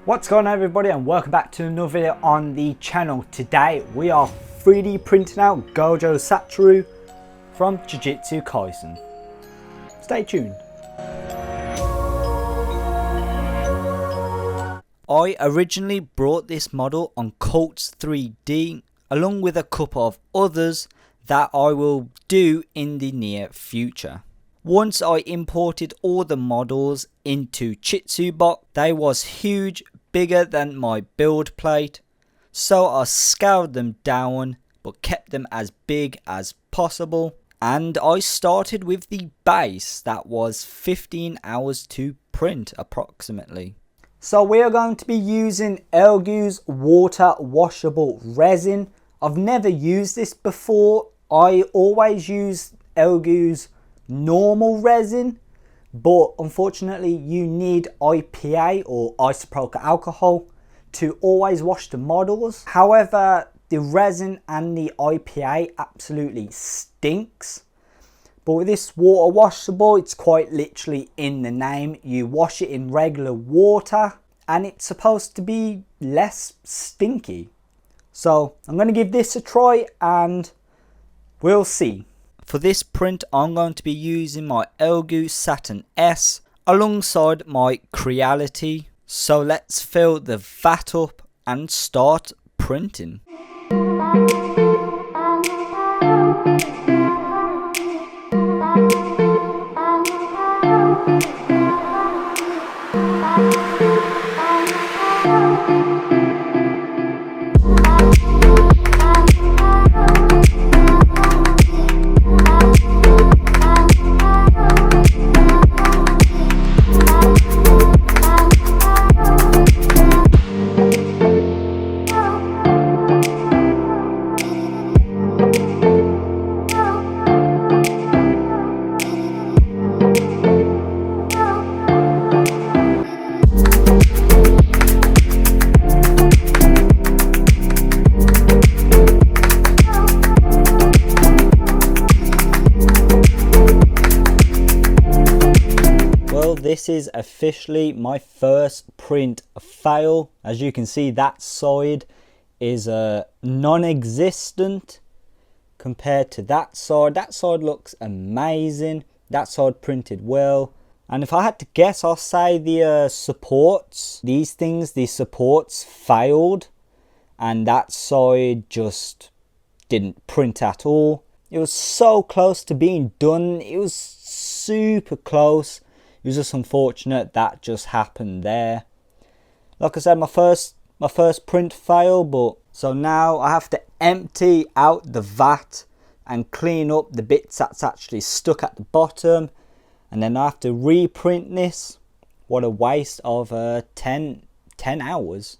What's going on, everybody, and welcome back to another video on the channel. Today we are 3D printing out Gojo Satoru from Jujitsu Kaisen. Stay tuned. I originally brought this model on Cults 3D along with a couple of others that I will do in the near future. Once I imported all the models into Chitsubox, they was huge, bigger than my build plate, so I scaled them down but kept them as big as possible, and I started with the base that was 15 hours to print approximately. So we are going to be using Gojo's water washable resin. I've never used this before. I always use Gojo's normal resin, but unfortunately you need IPA or isopropyl alcohol to always wash the models. However, the resin and the IPA absolutely stinks, but with this water washable, it's quite literally in the name. You wash it in regular water and it's supposed to be less stinky. So I'm going to give this a try and we'll see. For this print, I'm going to be using my Gojo Saturn S alongside my Creality. So let's fill the vat up and start printing. This is officially my first print fail. As you can see, that side is non-existent compared to that side. That side looks amazing. That side printed well. And if I had to guess, I'll say the supports, these things, the supports failed. And that side just didn't print at all. It was so close to being done. It was super close. It was just unfortunate that just happened there. Like I said, my first print fail, but so now I have to empty out the vat and clean up the bits that's actually stuck at the bottom, and then I have to reprint this. What a waste of 10 hours.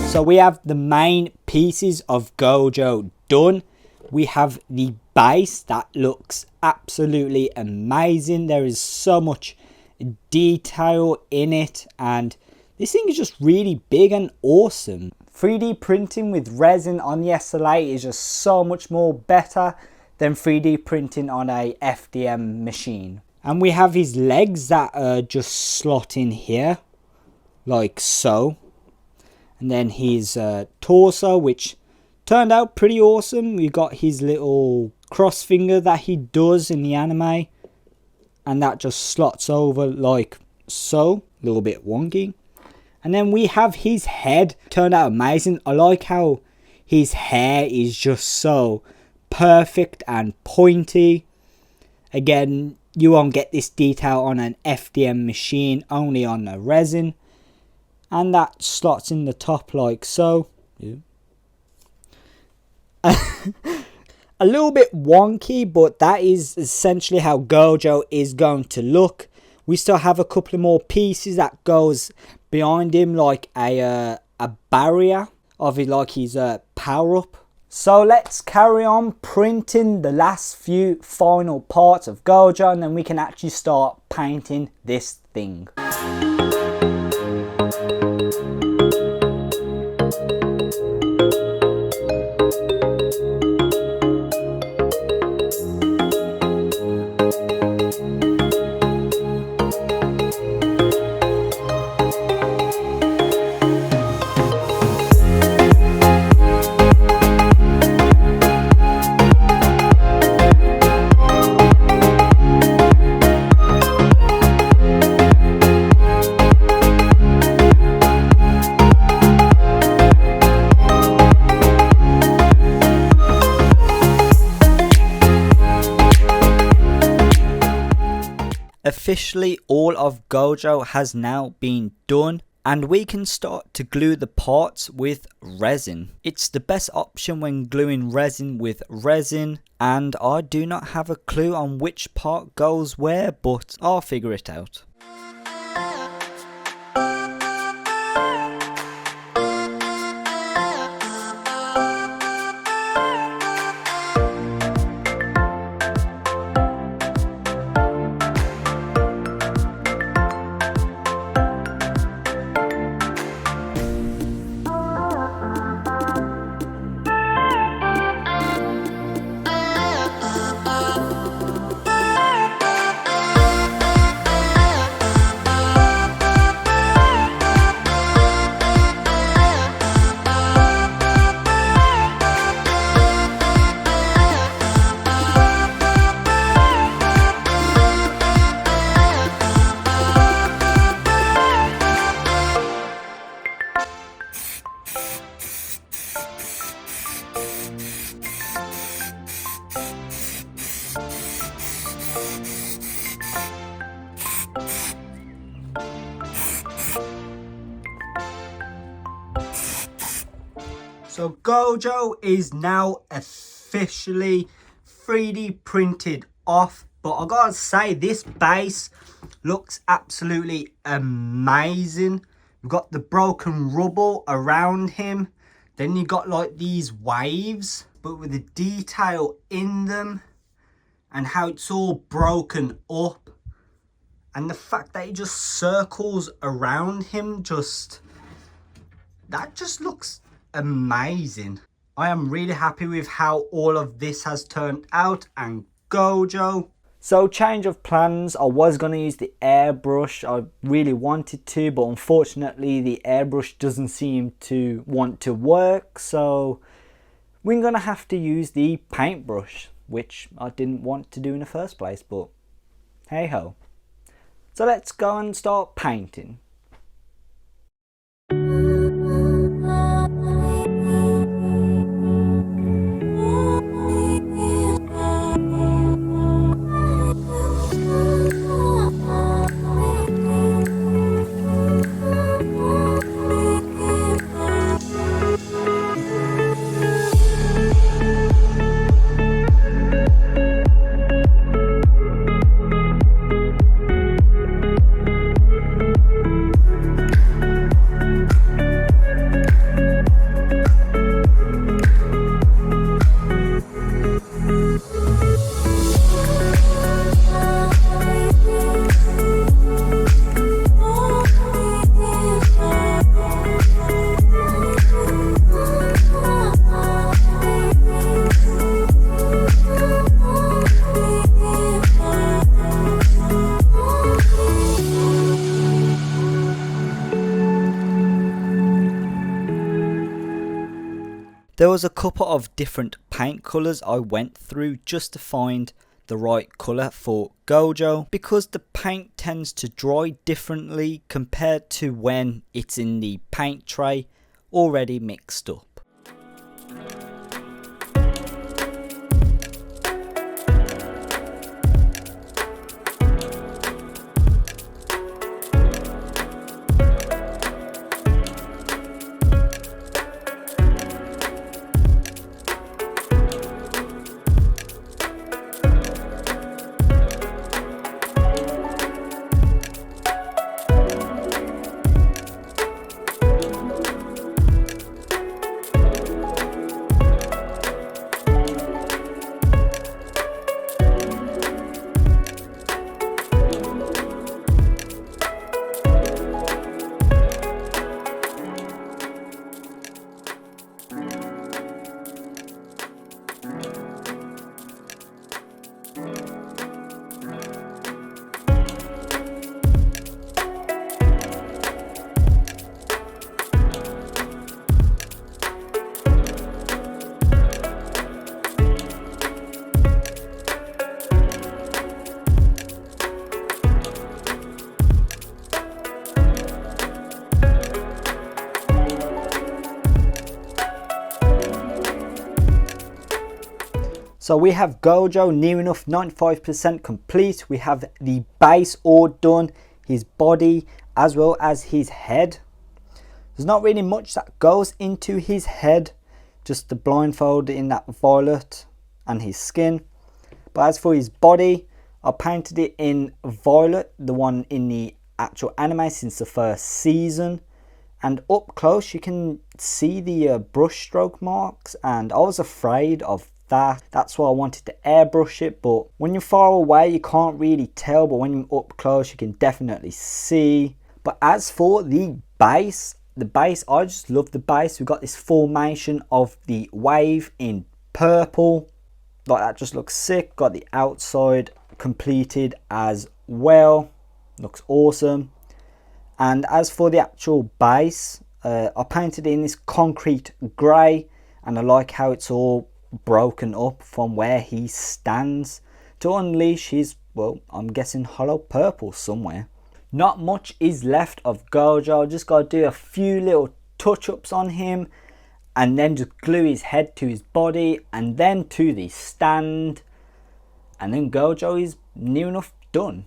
So we have the main pieces of Gojo done. We have the base that looks absolutely amazing. There is so much detail in it and this thing is just really big and awesome. 3D printing with resin on the SLA is just so much more better than 3D printing on a FDM machine. And we have his legs that just slot in here like so. And then his torso, which turned out pretty awesome. We got his little cross finger that he does in the anime, and that just slots over like so, a little bit wonky. And then we have his head, turned out amazing. I like how his hair is just so perfect and pointy. Again, you won't get this detail on an FDM machine, only on a resin. And that slots in the top like so. Yeah. A little bit wonky, but that is essentially how Gojo is going to look. We still have a couple of more pieces that goes behind him, like a barrier of it, like his power up. So let's carry on printing the last few final parts of Gojo, and then we can actually start painting this thing. Officially, all of Gojo has now been done, and we can start to glue the parts with resin. It's the best option when gluing resin with resin, and I do not have a clue on which part goes where, but I'll figure it out. So Gojo is now officially 3D printed off, but I gotta say, this base looks absolutely amazing. We've got the broken rubble around him, then you got like these waves, but with the detail in them and how it's all broken up, and the fact that it just circles around him, that just looks amazing. I am really happy with how all of this has turned out, and Gojo. So change of plans, I was going to use the airbrush, I really wanted to, but unfortunately the airbrush doesn't seem to want to work, so we're going to have to use the paintbrush, which I didn't want to do in the first place, but hey ho. So let's go and start painting. There was a couple of different paint colours I went through just to find the right colour for Gojo, because the paint tends to dry differently compared to when it's in the paint tray already mixed up. So we have Gojo near enough 95% complete. We have the base all done, his body as well as his head. There's not really much that goes into his head, just the blindfold in that violet and his skin. But as for his body, I painted it in violet, the one in the actual anime since the first season. And up close you can see the brush stroke marks, and I was afraid of that. That's why I wanted to airbrush it, but when you're far away you can't really tell, but when you're up close you can definitely see. But as for the base, I just love the base. We've got this formation of the wave in purple, like that just looks sick. Got the outside completed as well, looks awesome. And as for the actual base, I painted in this concrete grey, and I like how it's all broken up from where he stands to unleash his, well, I'm guessing hollow purple somewhere. Not much is left of Gojo. Just got to do a few little touch-ups on him, and then just glue his head to his body and then to the stand, and then Gojo is near enough done.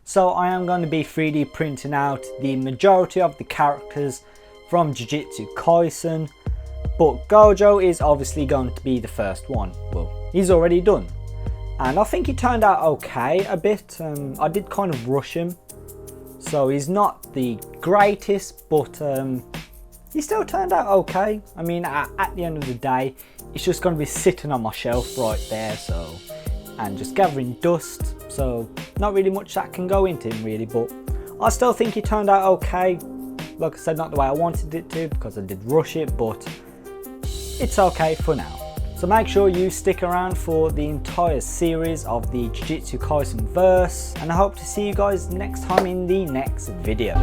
So I am going to be 3D printing out the majority of the characters from Jujitsu Kaisen, but Gojo is obviously going to be the first one. Well, he's already done, and I think he turned out okay a bit. I did kind of rush him, so he's not the greatest, but he still turned out okay. I mean, at the end of the day, it's just going to be sitting on my shelf right there, so, and just gathering dust, so not really much that can go into him really, but I still think it turned out okay. Like I said, not the way I wanted it to because I did rush it, but it's okay for now. So make sure you stick around for the entire series of the Jujitsu Kaisen verse, and I hope to see you guys next time in the next video.